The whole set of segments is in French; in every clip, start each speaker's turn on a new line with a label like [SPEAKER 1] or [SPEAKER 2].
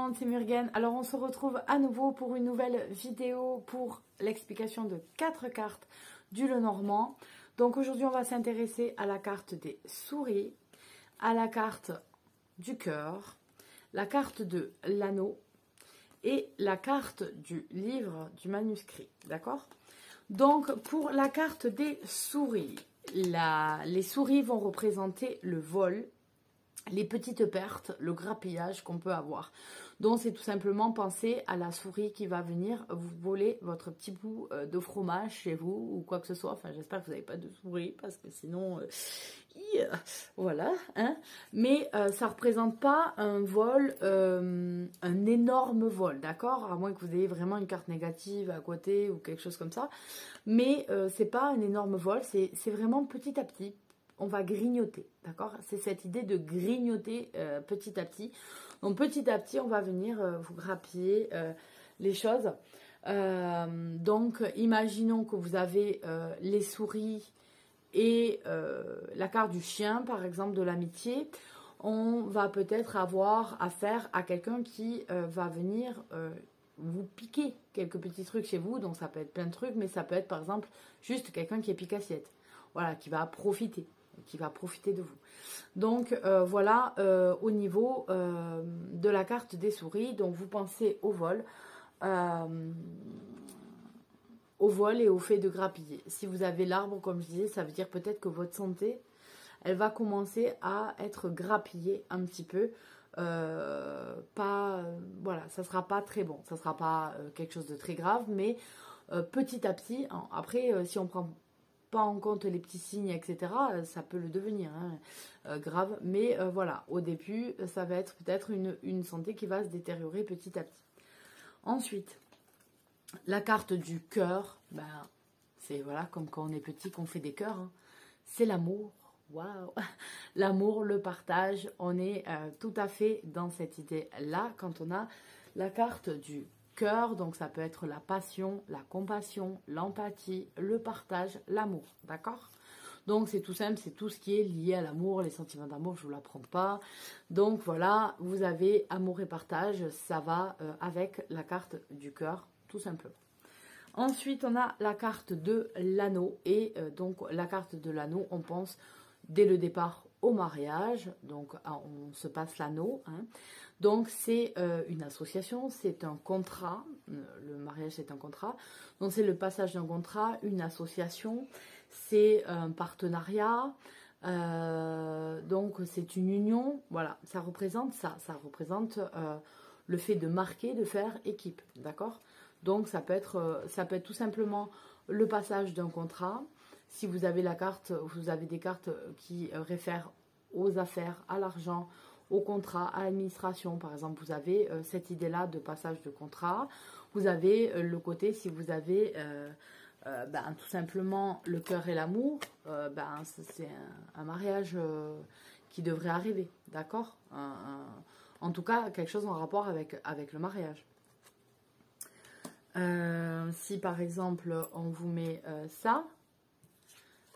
[SPEAKER 1] monde, c'est Murugen. Alors on se retrouve à nouveau pour une nouvelle vidéo pour l'explication de 4 cartes du Lenormand. Donc aujourd'hui on va s'intéresser à la carte des souris, à la carte du cœur, la carte de l'anneau et la carte du livre du manuscrit, d'accord? Donc pour la carte des souris, les souris vont représenter le vol, les petites pertes, le grappillage qu'on peut avoir. Donc c'est tout simplement penser à la souris qui va venir vous voler votre petit bout de fromage chez vous ou quoi que ce soit. Enfin j'espère que vous n'avez pas de souris parce que sinon voilà, hein. Mais ça ne représente pas un vol, un énorme vol, d'accord, à moins que vous ayez vraiment une carte négative à côté ou quelque chose comme ça. Mais c'est pas un énorme vol, c'est vraiment petit à petit. On va grignoter, d'accord? C'est cette idée de grignoter petit à petit. Donc petit à petit, on va venir vous grappiller les choses. Donc imaginons que vous avez les souris et la carte du chien, par exemple, de l'amitié. On va peut-être avoir affaire à quelqu'un qui va venir vous piquer quelques petits trucs chez vous. Donc ça peut être plein de trucs, mais ça peut être par exemple juste quelqu'un qui est pique-assiette. Voilà, qui va profiter de vous. Donc voilà au niveau de la carte des souris. Donc vous pensez au vol et au fait de grappiller. Si vous avez l'arbre, comme je disais, ça veut dire peut-être que votre santé, elle va commencer à être grappillée un petit peu. Voilà, ça sera pas très bon, ça sera pas quelque chose de très grave, mais petit à petit. Après, si on prend pas en compte les petits signes, etc., ça peut le devenir grave. Mais voilà, au début, ça va être peut-être une santé qui va se détériorer petit à petit. Ensuite, la carte du cœur, ben, c'est voilà, comme quand on est petit qu'on fait des cœurs, hein. C'est l'amour. Waouh, l'amour, le partage, on est tout à fait dans cette idée-là quand on a la carte du cœur. Donc ça peut être la passion, la compassion, l'empathie, le partage, l'amour, d'accord? Donc c'est tout simple, c'est tout ce qui est lié à l'amour, les sentiments d'amour, je ne vous l'apprends pas. Donc voilà, vous avez amour et partage, ça va avec la carte du cœur, tout simplement. Ensuite, on a la carte de l'anneau. Et donc, la carte de l'anneau, on pense dès le départ au mariage. Donc, on se passe l'anneau, hein. Donc, c'est une association, c'est un contrat. Le mariage, c'est un contrat. Donc, c'est le passage d'un contrat, une association. C'est un partenariat. Donc, c'est une union. Voilà, ça représente ça. Ça représente le fait de marquer, de faire équipe. D'accord ? Donc, ça peut être tout simplement le passage d'un contrat. Si vous avez la carte, vous avez des cartes qui réfèrent aux affaires, à l'argent, au contrat, à l'administration. Par exemple, vous avez cette idée-là de passage de contrat. Vous avez le côté, si vous avez tout simplement le cœur et l'amour, c'est un mariage qui devrait arriver. D'accord? En tout cas, quelque chose en rapport avec le mariage. Si par exemple on vous met ça,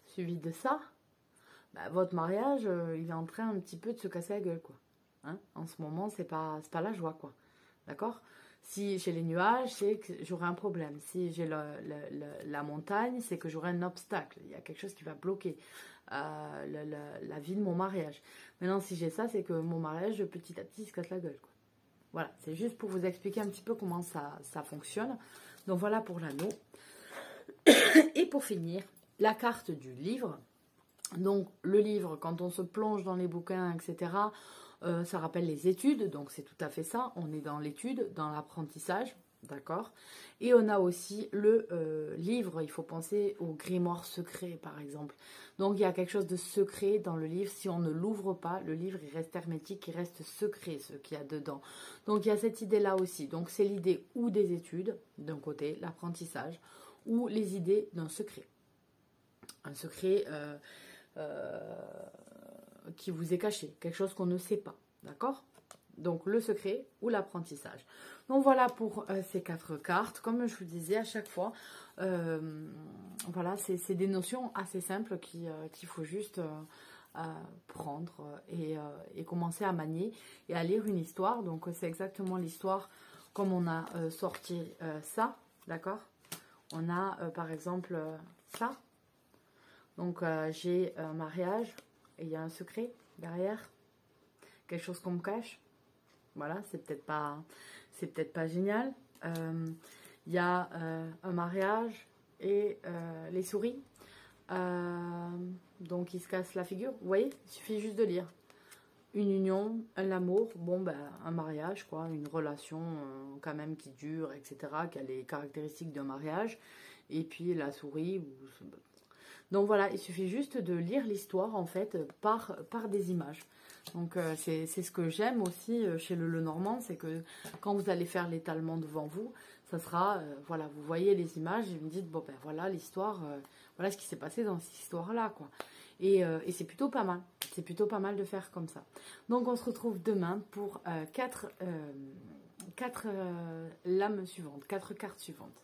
[SPEAKER 1] suivi de ça, votre mariage il est en train un petit peu de se casser la gueule, quoi. Hein, en ce moment, c'est pas la joie, quoi. D'accord? Si j'ai les nuages, c'est que j'aurai un problème. Si j'ai la montagne, c'est que j'aurai un obstacle. Il y a quelque chose qui va bloquer la vie de mon mariage. Maintenant, si j'ai ça, c'est que mon mariage, petit à petit, se casse la gueule, quoi. Voilà, c'est juste pour vous expliquer un petit peu comment ça fonctionne. Donc voilà pour l'anneau. Et pour finir, la carte du livre. Donc le livre, quand on se plonge dans les bouquins, etc., ça rappelle les études. Donc c'est tout à fait ça. On est dans l'étude, dans l'apprentissage. D'accord? Et on a aussi le livre, il faut penser au grimoire secret par exemple. Donc il y a quelque chose de secret dans le livre. Si on ne l'ouvre pas, le livre il reste hermétique, il reste secret ce qu'il y a dedans. Donc il y a cette idée-là aussi. Donc c'est l'idée ou des études, d'un côté, l'apprentissage, ou les idées d'un secret. Un secret qui vous est caché, quelque chose qu'on ne sait pas. D'accord? Donc le secret ou l'apprentissage. Donc voilà pour ces 4 cartes. Comme je vous disais à chaque fois, voilà, c'est des notions assez simples qu'il faut juste prendre et commencer à manier et à lire une histoire. Donc c'est exactement l'histoire comme on a sorti ça, d'accord? On a par exemple ça. Donc j'ai un mariage et il y a un secret derrière, quelque chose qu'on me cache. Voilà, c'est peut-être pas génial. Il y a un mariage et les souris. Donc ils se cassent la figure. Vous voyez, il suffit juste de lire. Une union, un amour, bon ben un mariage quoi, une relation quand même qui dure, etc. Qui a les caractéristiques d'un mariage. Et puis la souris. Donc voilà, il suffit juste de lire l'histoire en fait par des images. Donc c'est ce que j'aime aussi chez le Lenormand, c'est que quand vous allez faire l'étalement devant vous, ça sera, voilà, vous voyez les images et vous me dites, bon ben voilà l'histoire, voilà ce qui s'est passé dans cette histoire-là, quoi. Et c'est plutôt pas mal, c'est plutôt pas mal de faire comme ça. Donc on se retrouve demain pour quatre lames suivantes, 4 cartes suivantes.